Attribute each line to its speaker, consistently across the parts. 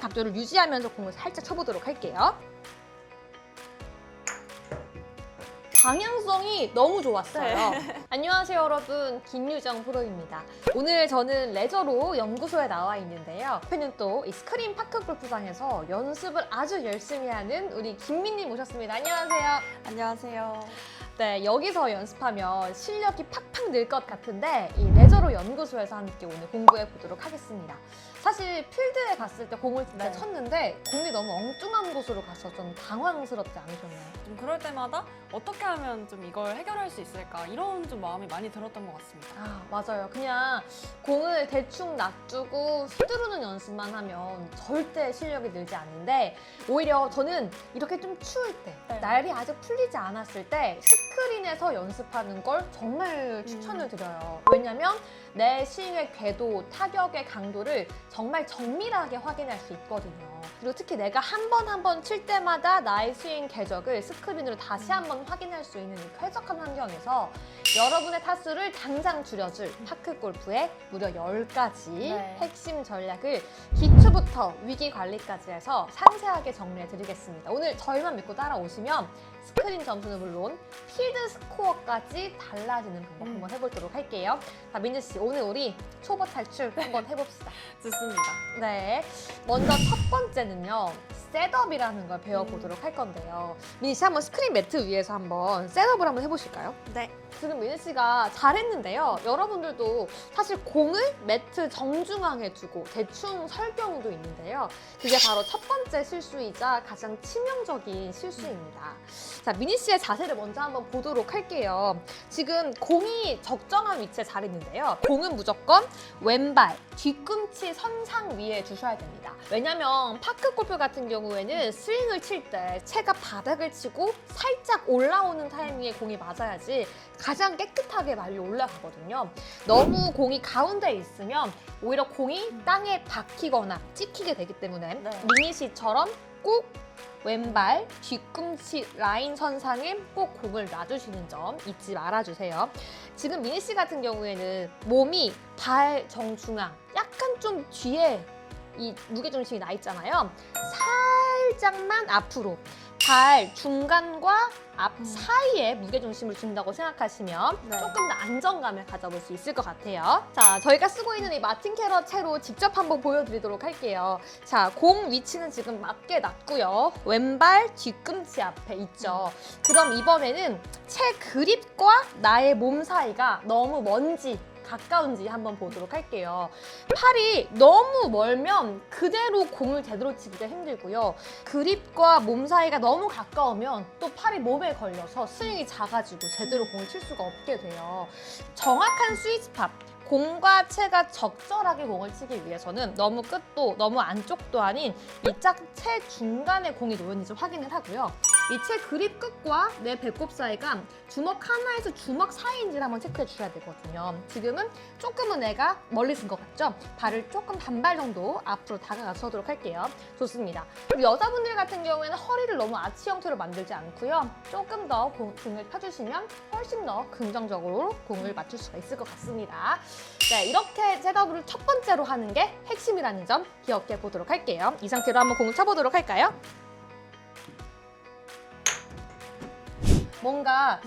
Speaker 1: 각도를 유지하면서 공을 살짝 쳐보도록 할게요. 방향성이 너무 좋았어요.
Speaker 2: 네.
Speaker 1: 안녕하세요 여러분, 김유정 프로입니다. 오늘 저는 레저로 연구소에 나와 있는데요. 옆에는 또 이 스크린 파크 골프장에서 연습을 아주 열심히 하는 우리 김민님 모셨습니다. 안녕하세요.
Speaker 2: 안녕하세요.
Speaker 1: 네, 여기서 연습하면 실력이 팍팍 늘 것 같은데 이 레저로 연구소에서 함께 오늘 공부해 보도록 하겠습니다. 사실 필드에 갔을 때 공을 진짜
Speaker 2: 네.
Speaker 1: 쳤는데 공이 너무 엉뚱한 곳으로 가서 좀 당황스럽지 않으셨나요?
Speaker 2: 좀 그럴 때마다 어떻게 하면 좀 이걸 해결할 수 있을까 이런 좀 마음이 많이 들었던 것 같습니다.
Speaker 1: 아, 맞아요. 그냥 공을 대충 놔두고 휘두르는 연습만 하면 절대 실력이 늘지 않는데 오히려 저는 이렇게 좀 추울 때,
Speaker 2: 네.
Speaker 1: 날이 아직 풀리지 않았을 때 스크린에서 연습하는 걸 정말 추천을 드려요. 왜냐면 내 스윙의 궤도, 타격의 강도를 정말 정밀하게 확인할 수 있거든요. 그리고 특히 내가 한 번 한 번 칠 때마다 나의 스윙 궤적을 스크린으로 다시 한번 확인할 수 있는 이 쾌적한 환경에서 여러분의 타수를 당장 줄여줄 파크 골프의 무려 10가지
Speaker 2: 네.
Speaker 1: 핵심 전략을 기초부터 위기 관리까지 해서 상세하게 정리해 드리겠습니다. 오늘 저희만 믿고 따라오시면 스크린 점수는 물론 필드 스코어까지 달라지는 방법 한번 해보도록 할게요. 자, 민지 씨, 오늘 우리 초보 탈출 한번 해봅시다.
Speaker 2: 좋습니다.
Speaker 1: 네, 먼저 첫 번째는요, 셋업이라는 걸 배워보도록 할 건데요. 민지 씨, 한번 스크린 매트 위에서 한번 셋업을 한번 해보실까요?
Speaker 2: 네.
Speaker 1: 지금 민지 씨가 잘했는데요. 여러분들도 사실 공을 매트 정중앙에 두고 대충 설 경우도 있는데요. 그게 바로 첫 번째 실수이자 가장 치명적인 실수입니다. 자, 민지 씨의 자세를 먼저 한번 보도록 할게요. 지금 공이 적정한 위치에 잘 있는데요. 공은 무조건 왼발, 뒤꿈치 선상 위에 두셔야 됩니다. 왜냐면 파크 골프 같은 경우에는 스윙을 칠 때 채가 바닥을 치고 살짝 올라오는 타이밍에 공이 맞아야지 가장 깨끗하게 말려 올라가거든요. 너무 공이 가운데에 있으면 오히려 공이 땅에 박히거나 찍히게 되기 때문에
Speaker 2: 네.
Speaker 1: 미니 씨처럼 꼭 왼발 뒤꿈치 라인 선상에 꼭 공을 놔주시는 점 잊지 말아주세요. 지금 미니 씨 같은 경우에는 몸이 발 정중앙 약간 좀 뒤에 이 무게중심이 나 있잖아요. 살짝만 앞으로 발 중간과 앞 사이에 무게중심을 준다고 생각하시면
Speaker 2: 네.
Speaker 1: 조금 더 안정감을 가져볼 수 있을 것 같아요. 자, 저희가 쓰고 있는 이 마틴 캐럿 채로 직접 한번 보여드리도록 할게요. 자, 공 위치는 지금 맞게 놨고요. 왼발 뒤꿈치 앞에 있죠. 그럼 이번에는 채 그립과 나의 몸 사이가 너무 먼지 가까운지 한번 보도록 할게요. 팔이 너무 멀면 그대로 공을 제대로 치기가 힘들고요. 그립과 몸 사이가 너무 가까우면 또 팔이 몸에 걸려서 스윙이 작아지고 제대로 공을 칠 수가 없게 돼요. 정확한 스윗 스팟, 공과 채가 적절하게 공을 치기 위해서는 너무 끝도 너무 안쪽도 아닌 이 채 중간에 공이 놓였는지 확인을 하고요. 이 채 그립 끝과 내 배꼽 사이가 주먹 하나에서 주먹 사이인지를 한번 체크해 주셔야 되거든요. 지금은 조금은 내가 멀리 쓴 것 같죠? 발을 조금 반발 정도 앞으로 다가가서 서도록 할게요. 좋습니다. 그리고 여자분들 같은 경우에는 허리를 너무 아치 형태로 만들지 않고요. 조금 더 등을 펴주시면 훨씬 더 긍정적으로 공을 맞출 수가 있을 것 같습니다. 네, 이렇게 셋업을 첫 번째로 하는 게 핵심이라는 점 기억해 보도록 할게요. 이 상태로 한번 공을 쳐보도록 할까요? 뭔가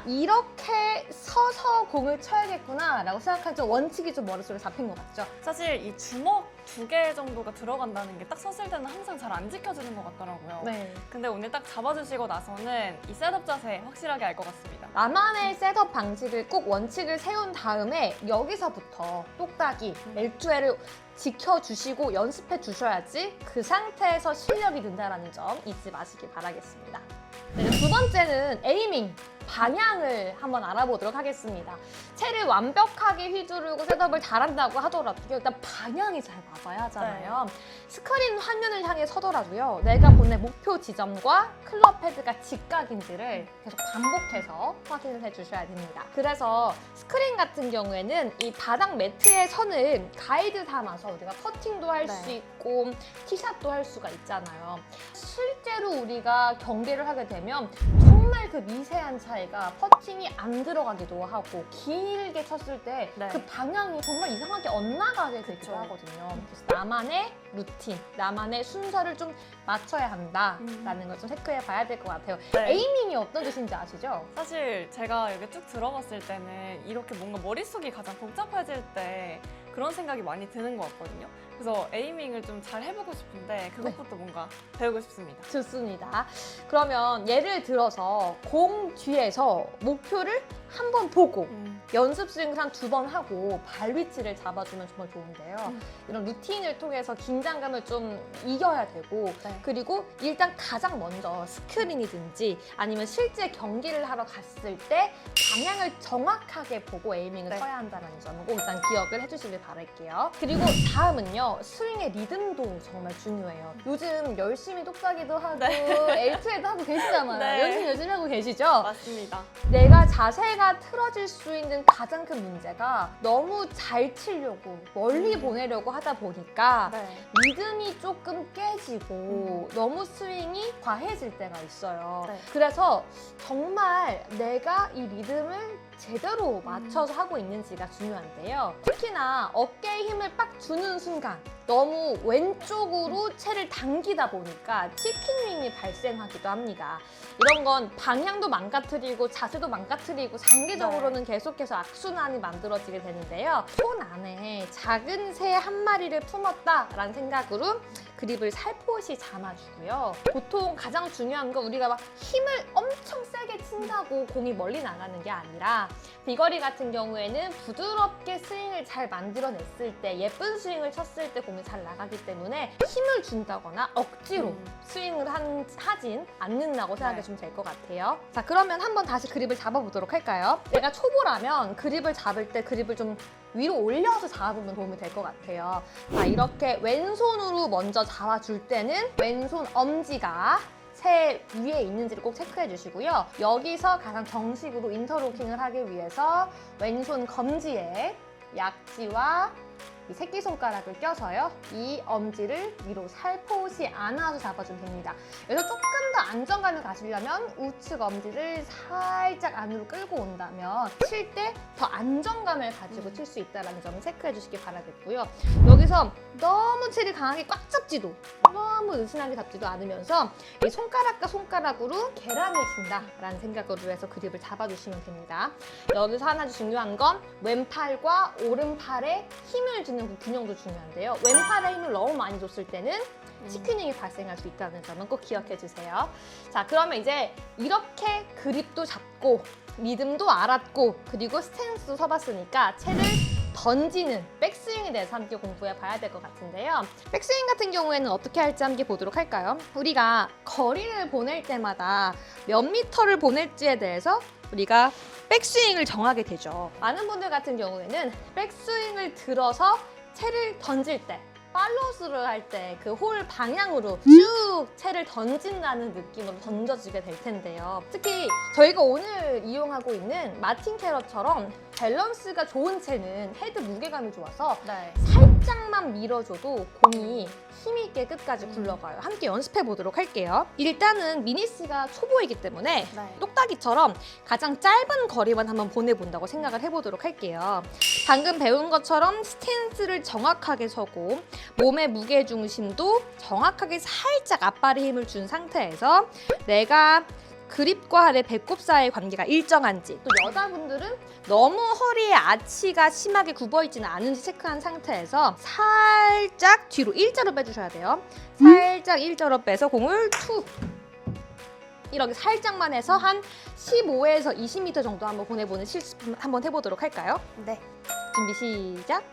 Speaker 1: 이렇게 서서 공을 쳐야겠구나 라고 생각할 때 원칙이 좀 머릿속에 잡힌 것 같죠?
Speaker 2: 사실 이 주먹 2개 정도가 들어간다는 게 딱 섰을 때는 항상 잘 안 지켜지는 것 같더라고요.
Speaker 1: 네.
Speaker 2: 근데 오늘 딱 잡아주시고 나서는 이 셋업 자세 확실하게 알 것 같습니다.
Speaker 1: 나만의 셋업 방식을 꼭 원칙을 세운 다음에 여기서부터 똑딱이 L2L을 지켜주시고 연습해 주셔야지 그 상태에서 실력이 는다는 점 잊지 마시길 바라겠습니다. 네, 두 번째는 에이밍, 방향을 한번 알아보도록 하겠습니다. 채를 완벽하게 휘두르고 셋업을 잘한다고 하더라도 일단 방향이 잘 맞아야 하잖아요. 스크린 화면을 향해 서더라도요. 내가 보낸 목표 지점과 클럽 헤드가 직각인지를 계속 반복해서 확인을 해주셔야 됩니다. 그래서 스크린 같은 경우에는 이 바닥 매트의 선을 가이드 삼아서 우리가 퍼팅도 할 수 있고 티샷도 할 수가 있잖아요. 실제로 우리가 경기를 하게 되면 정말 그 미세한 차이 차이가 퍼팅이 안 들어가기도 하고 길게 쳤을 때 그
Speaker 2: 네.
Speaker 1: 방향이 정말 이상하게 엇나가게 되기도
Speaker 2: 그쵸.
Speaker 1: 하거든요. 그래서 나만의 루틴, 나만의 순서를 좀 맞춰야 한다라는 걸 좀 체크해 봐야 될 것 같아요.
Speaker 2: 네.
Speaker 1: 에이밍이 어떤 뜻인지 아시죠?
Speaker 2: 사실 제가 여기 쭉 들어봤을 때는 이렇게 뭔가 머릿속이 가장 복잡해질 때 그런 생각이 많이 드는 것 같거든요. 그래서 에이밍을 좀 잘 해보고 싶은데 그것부터 뭔가 배우고 싶습니다.
Speaker 1: 좋습니다. 그러면 예를 들어서 공 뒤에서 목표를 한번 보고 연습 스윙을 한 2번 하고 발 위치를 잡아주면 정말 좋은데요. 이런 루틴을 통해서 긴장감을 좀 이겨야 되고
Speaker 2: 네.
Speaker 1: 그리고 일단 가장 먼저 스크린이든지 아니면 실제 경기를 하러 갔을 때 방향을 정확하게 보고 에이밍을
Speaker 2: 네.
Speaker 1: 써야 한다는 점을 꼭 일단 기억을 해주시길 바랄게요. 그리고 다음은요. 스윙의 리듬도 정말 중요해요. 요즘 열심히 똑딱이도 하고 L2에도 하고 계시잖아요.
Speaker 2: 네.
Speaker 1: 연습 열심히 하고 계시죠?
Speaker 2: 맞습니다.
Speaker 1: 내가 자세가 틀어질 수 있는 가장 큰 문제가 너무 잘 치려고 멀리 보내려고 하다 보니까
Speaker 2: 네.
Speaker 1: 리듬이 조금 깨지고 너무 스윙이 과해질 때가 있어요.
Speaker 2: 네.
Speaker 1: 그래서 정말 내가 이 리듬을 제대로 맞춰서 하고 있는지가 중요한데요. 특히나 어깨에 힘을 빡 주는 순간 너무 왼쪽으로 채를 당기다 보니까 치킨윙이 발생하기도 합니다. 이런 건 방향도 망가뜨리고 자세도 망가뜨리고 장기적으로는 계속해서 악순환이 만들어지게 되는데요. 손 안에 작은 새 한 마리를 품었다라는 생각으로 그립을 살포시 잡아주고요. 보통 가장 중요한 건 우리가 막 힘을 엄청 세게 친다고 공이 멀리 나가는 게 아니라 비거리 같은 경우에는 부드럽게 스윙을 잘 만들어냈을 때 예쁜 스윙을 쳤을 때 공이 잘 나가기 때문에 힘을 준다거나 억지로 스윙을 하진 않는다고 생각하시면 될 것 같아요. 자, 그러면 한번 다시 그립을 잡아보도록 할까요? 내가 초보라면 그립을 잡을 때 그립을 좀 위로 올려서 잡아보면 도움이 될 것 같아요. 자, 이렇게 왼손으로 먼저 잡아줄 때는 왼손 엄지가 새 위에 있는지를 꼭 체크해 주시고요. 여기서 가장 정식으로 인터로킹을 하기 위해서 왼손 검지에 약지와 이 새끼손가락을 껴서요. 이 엄지를 위로 살포시 안아서 잡아주면 됩니다. 여기서 조금 더 안정감을 가지려면 우측 엄지를 살짝 안으로 끌고 온다면 칠 때 더 안정감을 가지고 칠 수 있다는 점을 체크해 주시기 바라겠고요. 여기서 너무 채를 강하게 꽉 잡지도 너무 느슨하게 잡지도 않으면서 이 손가락과 손가락으로 계란을 친다라는 생각으로 해서 그립을 잡아주시면 됩니다. 여기서 하나 중요한 건 왼팔과 오른팔에 힘을 주는 그 균형도 중요한데요. 왼팔에 힘을 너무 많이 줬을 때는 치킨윙이 발생할 수 있다는 점은 꼭 기억해 주세요. 자, 그러면 이제 이렇게 그립도 잡고 리듬도 알았고 그리고 스탠스도 서봤으니까 채를 던지는 백스윙에 대해서 함께 공부해 봐야 될 것 같은데요. 백스윙 같은 경우에는 어떻게 할지 함께 보도록 할까요? 우리가 거리를 보낼 때마다 몇 미터를 보낼지에 대해서 우리가 백스윙을 정하게 되죠. 많은 분들 같은 경우에는 백스윙을 들어서 채를 던질 때 팔로스를 할 때 그 홀 방향으로 쭉 채를 던진다는 느낌으로 던져지게 될 텐데요. 특히 저희가 오늘 이용하고 있는 마틴 캐럿처럼 밸런스가 좋은 채는 헤드 무게감이 좋아서
Speaker 2: 네.
Speaker 1: 살짝만 밀어줘도 공이 힘있게 끝까지 굴러가요. 함께 연습해 보도록 할게요. 일단은 미니 씨가 초보이기 때문에
Speaker 2: 네.
Speaker 1: 똑딱이처럼 가장 짧은 거리만 한번 보내본다고 생각을 해보도록 할게요. 방금 배운 것처럼 스탠스를 정확하게 서고 몸의 무게중심도 정확하게 살짝 앞발에 힘을 준 상태에서 내가 그립과 내 배꼽 사이의 관계가 일정한지, 또 여자분들은 너무 허리에 아치가 심하게 굽어있지는 않은지 체크한 상태에서 살짝 뒤로 일자로 빼주셔야 돼요. 살짝 일자로 빼서 공을 툭 이렇게 살짝만 해서 한 15에서 20m 정도 한번 보내보는 실습 한번 해보도록 할까요?
Speaker 2: 네.
Speaker 1: 준비 시작.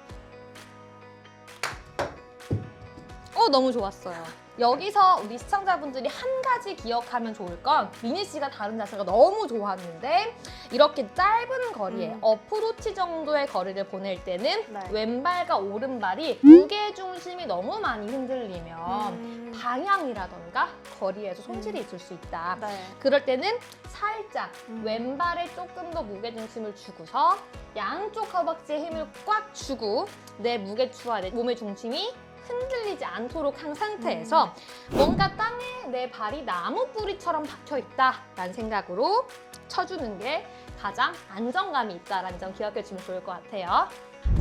Speaker 1: 너무 좋았어요. 여기서 우리 시청자분들이 한 가지 기억하면 좋을 건 미니 씨가 다른 자세가 너무 좋았는데 이렇게 짧은 거리에 어프로치 정도의 거리를 보낼 때는
Speaker 2: 네.
Speaker 1: 왼발과 오른발이 무게중심이 너무 많이 흔들리면 방향이라던가 거리에서 손실이 있을 수 있다.
Speaker 2: 네.
Speaker 1: 그럴 때는 살짝 왼발에 조금 더 무게중심을 주고서 양쪽 허벅지에 힘을 꽉 주고 내 무게추와 내 몸의 중심이 흔들리지 않도록 한 상태에서 뭔가 땅에 내 발이 나무 뿌리처럼 박혀 있다라는 생각으로 쳐주는 게 가장 안정감이 있다라는 점 기억해 주면 좋을 것 같아요.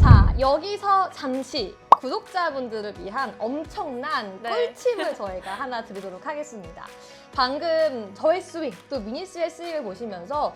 Speaker 1: 자, 여기서 잠시 구독자분들을 위한 엄청난
Speaker 2: 네.
Speaker 1: 꿀팁을 저희가 하나 드리도록 하겠습니다. 방금 저의 스윙, 또 미니 씨의 스윙을 보시면서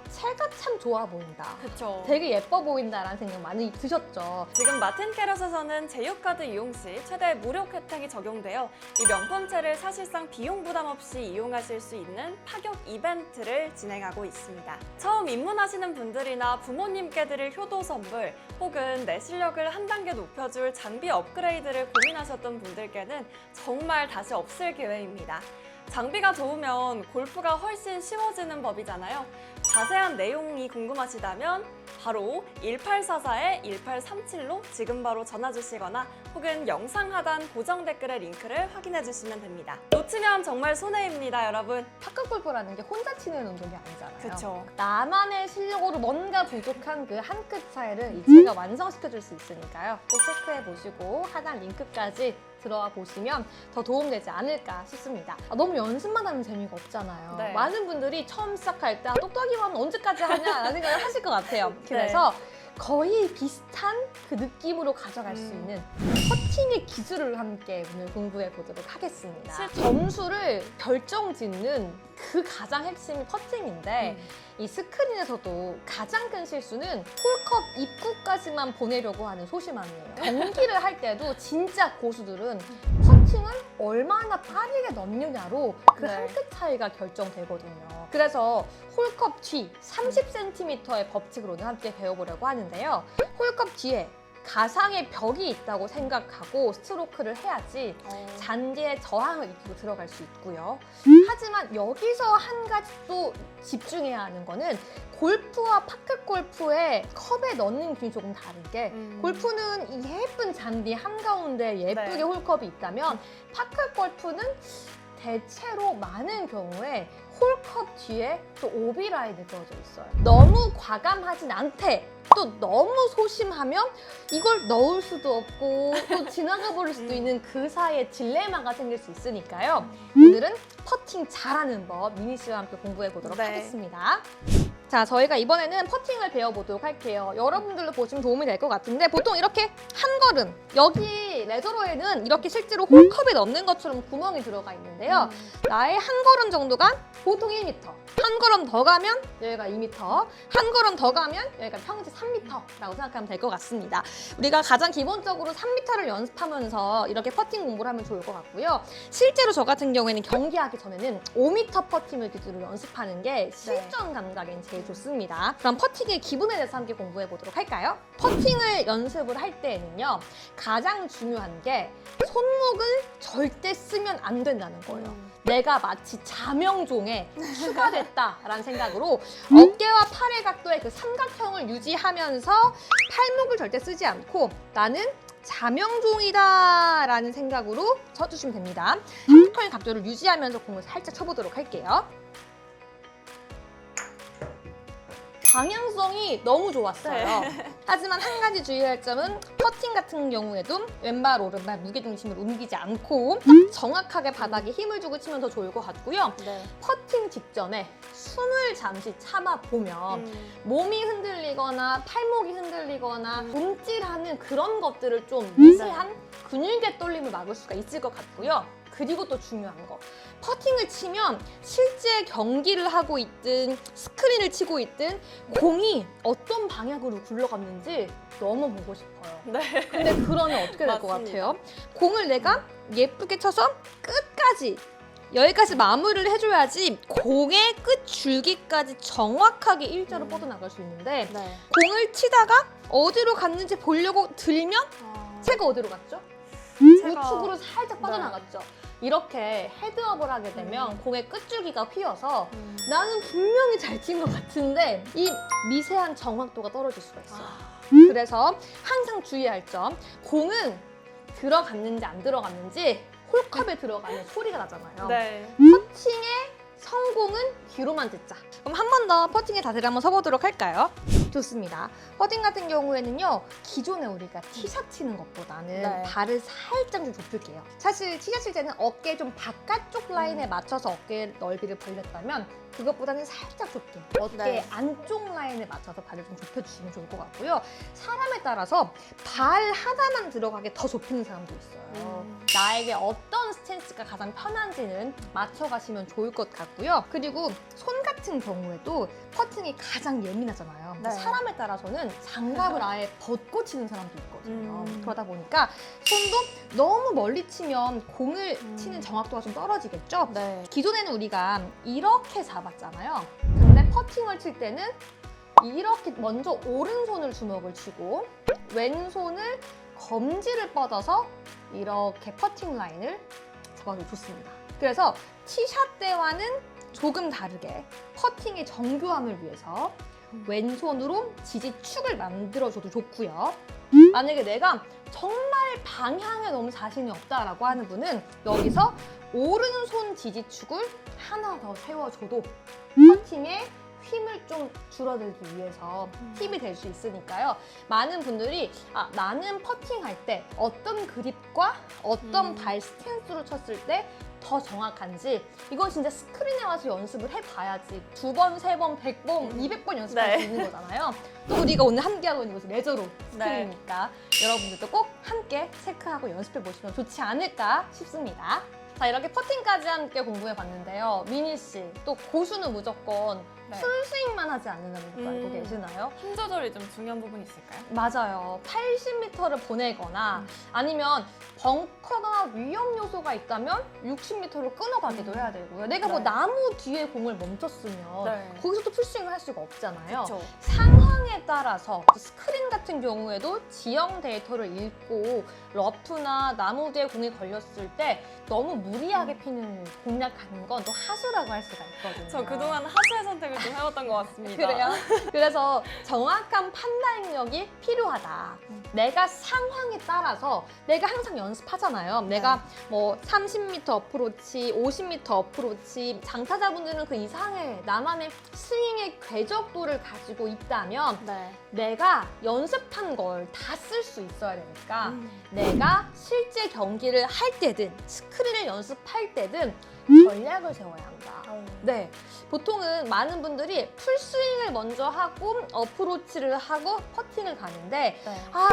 Speaker 1: 채가 참 좋아 보인다.
Speaker 2: 그쵸.
Speaker 1: 되게 예뻐 보인다라는 생각 많이 드셨죠?
Speaker 2: 지금 마틴 캐럿에서는 제휴카드 이용 시 최대 무료 혜택이 적용되어 이 명품채를 사실상 비용 부담 없이 이용하실 수 있는 파격 이벤트를 진행하고 있습니다. 처음 입문하시는 분들이나 부모님께 드릴 효도 선물 혹은 내 실력을 한 단계 높여줄 장비 업그레이드를 고민하셨던 분들께는 정말 다시 없을 기회입니다. 장비가 좋으면 골프가 훨씬 쉬워지는 법이잖아요. 자세한 내용이 궁금하시다면 바로 1844-1837로 지금 바로 전화 주시거나 혹은 영상 하단 고정 댓글의 링크를 확인해 주시면 됩니다. 놓치면 정말 손해입니다, 여러분.
Speaker 1: 파크 골프라는 게 혼자 치는 운동이 아니잖아요.
Speaker 2: 그쵸.
Speaker 1: 나만의 실력으로 뭔가 부족한 그 한 끗 차이를 이 제가 완성시켜줄 수 있으니까요. 꼭 체크해 보시고 하단 링크까지 들어와 보시면 더 도움되지 않을까 싶습니다. 너무 연습만 하면 재미가 없잖아요.
Speaker 2: 네.
Speaker 1: 많은 분들이 처음 시작할 때 똑딱이만 언제까지 하냐라는 생각을 하실 것 같아요. 그래서 거의 비슷한 그 느낌으로 가져갈 수 있는 퍼팅의 기술을 함께 오늘 공부해 보도록 하겠습니다. 점수를 결정짓는 그 가장 핵심이 퍼팅인데 이 스크린에서도 가장 큰 실수는 홀컵 입구까지만 보내려고 하는 소심함이에요. 경기를 할 때도 진짜 고수들은 퍼팅을 얼마나 빠르게 넣느냐로 그
Speaker 2: 네.
Speaker 1: 한 끗 차이가 결정되거든요. 그래서 홀컵 뒤 30cm의 법칙을 오늘 함께 배워보려고 하는데요. 홀컵 뒤에 가상의 벽이 있다고 생각하고 스트로크를 해야지 잔디에 저항을 입히고 들어갈 수 있고요. 하지만 여기서 한 가지 또 집중해야 하는 거는 골프와 파크 골프의 컵에 넣는 기준이 조금 다른 게 골프는 이 예쁜 잔디 한가운데 예쁘게
Speaker 2: 네.
Speaker 1: 홀컵이 있다면 파크 골프는 대체로 많은 경우에 홀컵 뒤에 또 오비 라인이 그어져 있어요. 너무 과감하진 않대. 또 너무 소심하면 이걸 넣을 수도 없고 또 지나가 버릴 수도 있는 그 사이에 딜레마가 생길 수 있으니까요. 오늘은 퍼팅 잘하는 법 미니 씨와 함께 공부해 보도록
Speaker 2: 네.
Speaker 1: 하겠습니다. 자, 저희가 이번에는 퍼팅을 배워보도록 할게요. 여러분들도 보시면 도움이 될 것 같은데 보통 이렇게 한 걸음, 여기 레저로에는 이렇게 실제로 홀컵에 넣는 것처럼 구멍이 들어가 있는데요. 나의 한 걸음 정도가 보통 1m, 한 걸음 더 가면 여기가 2m, 한 걸음 더 가면 여기가 평지 3m라고 생각하면 될 것 같습니다. 우리가 가장 기본적으로 3m를 연습하면서 이렇게 퍼팅 공부를 하면 좋을 것 같고요. 실제로 저 같은 경우에는 경기하기 전에는 5m 퍼팅을 기준으로 연습하는 게 실전 감각엔 제일 좋습니다. 그럼 퍼팅의 기본에 대해서 함께 공부해 보도록 할까요? 퍼팅을 연습을 할 때에는요, 가장 중요한 게 손목을 절대 쓰면 안 된다는 거예요. 내가 마치 자명종에 추가됐다라는 생각으로 어깨와 팔의 각도의 그 삼각형을 유지하면서 팔목을 절대 쓰지 않고 나는 자명종이다라는 생각으로 쳐주시면 됩니다. 삼각형의 각도를 유지하면서 공을 살짝 쳐보도록 할게요. 방향성이 너무 좋았어요. 하지만 한 가지 주의할 점은 퍼팅 같은 경우에도 왼발 오른발 무게중심을 옮기지 않고 정확하게 바닥에 힘을 주고 치면 더 좋을 것 같고요. 퍼팅 직전에 숨을 잠시 참아보면 몸이 흔들리거나 팔목이 흔들리거나 움찔하는 그런 것들을 좀 미세한 근육의 떨림을 막을 수가 있을 것 같고요. 그리고 또 중요한 거, 퍼팅을 치면 실제 경기를 하고 있든 스크린을 치고 있든 공이 어떤 방향으로 굴러갔는지 너무 보고 싶어요. 근데 그러면 어떻게 될 것 같아요? 공을 내가 예쁘게 쳐서 끝까지 여기까지 마무리를 해줘야지 공의 끝 줄기까지 정확하게 일자로 뻗어나갈 수 있는데 공을 치다가 어디로 갔는지 보려고 들면 채가 어디로 갔죠? 우측으로 살짝 빠져나갔죠. 이렇게 헤드업을 하게 되면 공의 끝줄기가 휘어서 나는 분명히 잘 친 것 같은데 이 미세한 정확도가 떨어질 수가 있어요. 그래서 항상 주의할 점, 공은 들어갔는지 안 들어갔는지 홀컵에 들어가면 소리가 나잖아요. 퍼팅의 성공은 뒤로만 듣자. 그럼 한 번 더 퍼팅의 자세를 한번 서보도록 할까요? 좋습니다. 퍼팅 같은 경우에는요, 기존에 우리가 티샷 치는 것보다는
Speaker 2: 네.
Speaker 1: 발을 살짝 좀 좁힐게요. 사실 티샷 칠 때는 어깨 좀 바깥쪽 라인에 맞춰서 어깨 넓이를 벌렸다면 그것보다는 살짝 좁게 어깨
Speaker 2: 네.
Speaker 1: 안쪽 라인에 맞춰서 발을 좀 좁혀주시면 좋을 것 같고요. 사람에 따라서 발 하나만 들어가게 더 좁히는 사람도 있어요. 나에게 어떤 스탠스가 가장 편한지는 맞춰가시면 좋을 것 같고요. 그리고 손 같은 경우에도 퍼팅이 가장 예민하잖아요.
Speaker 2: 네.
Speaker 1: 사람에 따라서는 장갑을 아예 벗고 치는 사람도 있거든요.
Speaker 2: 음.
Speaker 1: 그러다 보니까 손도 너무 멀리 치면 공을 치는 정확도가 좀 떨어지겠죠?
Speaker 2: 네.
Speaker 1: 기존에는 우리가 이렇게 잡았잖아요. 근데 퍼팅을 칠 때는 이렇게 먼저 오른손을 주먹을 쥐고 왼손을 검지를 뻗어서 이렇게 퍼팅 라인을 잡아도 좋습니다. 그래서 티샷 때와는 조금 다르게 퍼팅의 정교함을 위해서 왼손으로 지지축을 만들어줘도 좋고요. 만약에 내가 정말 방향에 너무 자신이 없다라고 하는 분은 여기서 오른손 지지축을 하나 더 세워줘도 퍼팅에 힘을 좀 줄어들기 위해서 팁이 될 수 있으니까요. 많은 분들이 나는 퍼팅할 때 어떤 그립과 어떤 발 스탠스로 쳤을 때 더 정확한지 이건 진짜 스크린에 와서 연습을 해봐야지 2번, 3번, 100번, 200번 연습할
Speaker 2: 네.
Speaker 1: 수 있는 거잖아요. 또 우리가 오늘 함께하고 있는 곳은 레저로 스크린이니까 여러분들도 꼭 함께 체크하고 연습해 보시면 좋지 않을까 싶습니다. 자, 이렇게 퍼팅까지 함께 공부해 봤는데요. 미니 씨, 또 고수는 무조건
Speaker 2: 네.
Speaker 1: 풀스윙만 하지 않는다는 거 알고 계시나요?
Speaker 2: 힘 조절이 좀 중요한 부분이 있을까요?
Speaker 1: 맞아요. 80m를 보내거나 아니면 벙커나 위험 요소가 있다면 60m로 끊어가기도 해야 되고요. 내가 뭐
Speaker 2: 네.
Speaker 1: 나무 뒤에 공을 멈췄으면
Speaker 2: 네.
Speaker 1: 거기서도 풀스윙을 할 수가 없잖아요.
Speaker 2: 그렇죠.
Speaker 1: 상황에 따라서 스크린 같은 경우에도 지형 데이터를 읽고 러프나 나무 뒤에 공이 걸렸을 때 너무 무리하게 피는 공략하는 건 또 하수라고 할 수가 있거든요.
Speaker 2: 저 그동안 하수의 선택을 좀 해왔던 것 같습니다.
Speaker 1: 그래요? 그래서 정확한 판단력이 필요하다. 내가 상황에 따라서 내가 항상 연습하잖아요. 내가 뭐 30m 어프로치, 50m 어프로치, 장타자분들은 그 이상의 나만의 스윙의 궤적도를 가지고 있다면
Speaker 2: 네.
Speaker 1: 내가 연습한 걸 다 쓸 수 있어야 되니까 내가 실제 경기를 할 때든 스크린을 연습할 때든 전략을 세워야 한다. 네, 보통은 많은 분들이 풀스윙을 먼저 하고 어프로치를 하고 퍼팅을 가는데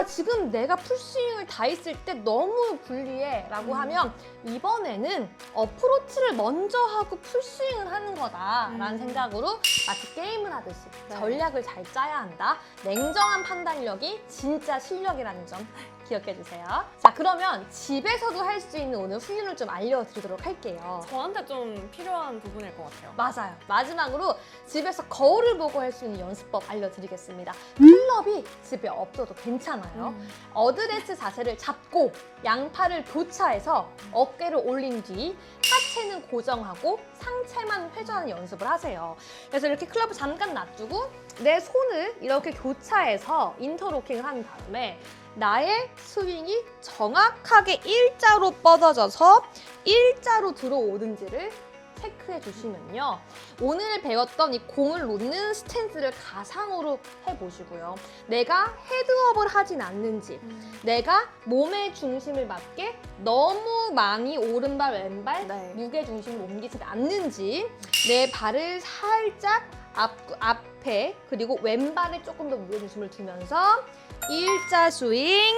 Speaker 1: 지금 내가 풀스윙을 다 했을 때 너무 불리해 라고 하면 이번에는 어프로치를 먼저 하고 풀스윙을 하는 거다라는 생각으로 마치 게임을 하듯이 전략을 잘 짜야 한다. 냉정한 판단력이 진짜 실력이라는 점 기억해 주세요. 자, 그러면 집에서도 할 수 있는 오늘 훈련을 좀 알려드리도록 할게요.
Speaker 2: 저한테 좀 필요한 부분일 것 같아요.
Speaker 1: 맞아요. 마지막으로 집에서 거울을 보고 할 수 있는 연습법 알려드리겠습니다. 클럽이 집에 없어도 괜찮아요. 어드레스 자세를 잡고 양팔을 교차해서 어깨를 올린 뒤 하체는 고정하고 상체만 회전하는 연습을 하세요. 그래서 이렇게 클럽을 잠깐 놔두고 내 손을 이렇게 교차해서 인터로킹을 한 다음에 나의 스윙이 정확하게 일자로 뻗어져서 일자로 들어오는지를 체크해 주시면요. 오늘 배웠던 이 공을 놓는 스탠스를 가상으로 해보시고요. 내가 헤드업을 하진 않는지, 내가 몸의 중심을 맞게 너무 많이 오른발, 왼발 무게 중심을 옮기지 않는지, 내 발을 살짝 앞에 그리고 왼발에 조금 더 무게 중심을 두면서 일자 스윙,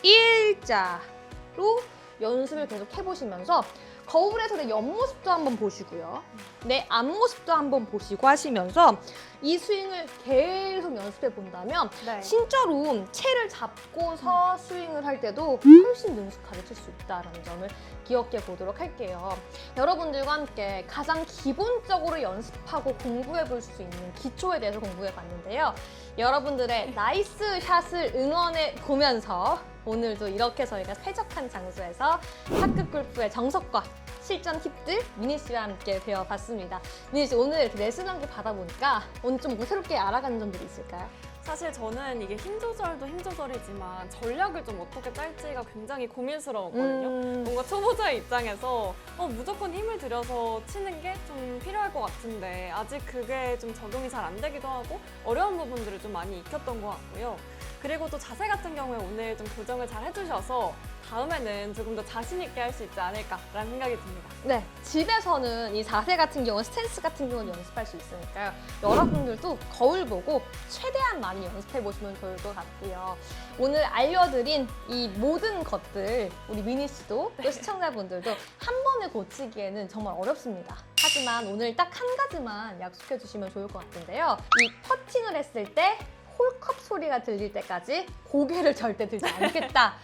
Speaker 1: 일자로 연습을 계속 해보시면서 거울에서 내 옆모습도 한번 보시고요. 내 앞모습도 한번 보시고 하시면서 이 스윙을 계속 연습해 본다면 진짜로 채를 잡고서 스윙을 할 때도 훨씬 능숙하게 칠 수 있다는 점을 기억해 보도록 할게요. 여러분들과 함께 가장 기본적으로 연습하고 공부해 볼 수 있는 기초에 대해서 공부해 봤는데요. 여러분들의 나이스 샷을 응원해 보면서 오늘도 이렇게 저희가 쾌적한 장소에서 파크 골프의 정석과 실전 팁들 미니 씨와 함께 배워봤습니다. 미니 씨, 오늘 이렇게 레슨 함께 받아보니까 오늘 좀 뭔가 새롭게 알아가는 점들이 있을까요?
Speaker 2: 사실 저는 이게 힘 조절도 힘 조절이지만 전략을 좀 어떻게 짤지가 굉장히 고민스러웠거든요. 뭔가 초보자의 입장에서 무조건 힘을 들여서 치는 게 좀 필요할 것 같은데 아직 그게 좀 적용이 잘 안 되기도 하고 어려운 부분들을 좀 많이 익혔던 것 같고요. 그리고 또 자세 같은 경우에 오늘 좀 교정을 잘 해주셔서 다음에는 조금 더 자신 있게 할 수 있지 않을까라는 생각이 듭니다.
Speaker 1: 네, 집에서는 이 자세 같은 경우, 스탠스 같은 경우는 연습할 수 있으니까요. 여러분들도 거울 보고 최대한 많이 연습해 보시면 좋을 것 같고요. 오늘 알려드린 이 모든 것들 우리 미니 씨도 또 시청자분들도 한 번에 고치기에는 정말 어렵습니다. 하지만 오늘 딱 한 가지만 약속해 주시면 좋을 것 같은데요. 이 퍼팅을 했을 때 홀컵 소리가 들릴 때까지 고개를 절대 들지 않겠다.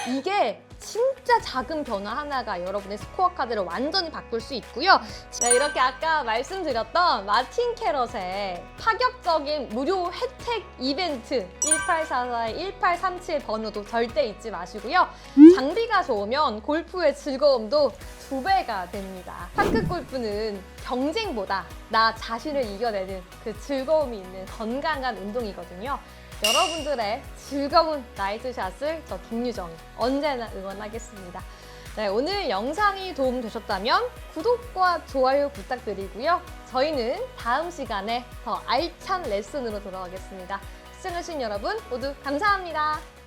Speaker 1: 이게 진짜 작은 변화 하나가 여러분의 스코어 카드를 완전히 바꿀 수 있고요. 네, 이렇게 아까 말씀드렸던 마틴 캐럿의 파격적인 무료 혜택 이벤트 1844-1837 번호도 절대 잊지 마시고요. 장비가 좋으면 골프의 즐거움도 2배가 됩니다. 파크 골프는 경쟁보다 나 자신을 이겨내는 그 즐거움이 있는 건강한 운동이거든요. 여러분들의 즐거운 나이트샷을 저 김유정이 언제나 응원하겠습니다. 네, 오늘 영상이 도움되셨다면 구독과 좋아요 부탁드리고요. 저희는 다음 시간에 더 알찬 레슨으로 돌아오겠습니다. 시청해주신 여러분 모두 감사합니다.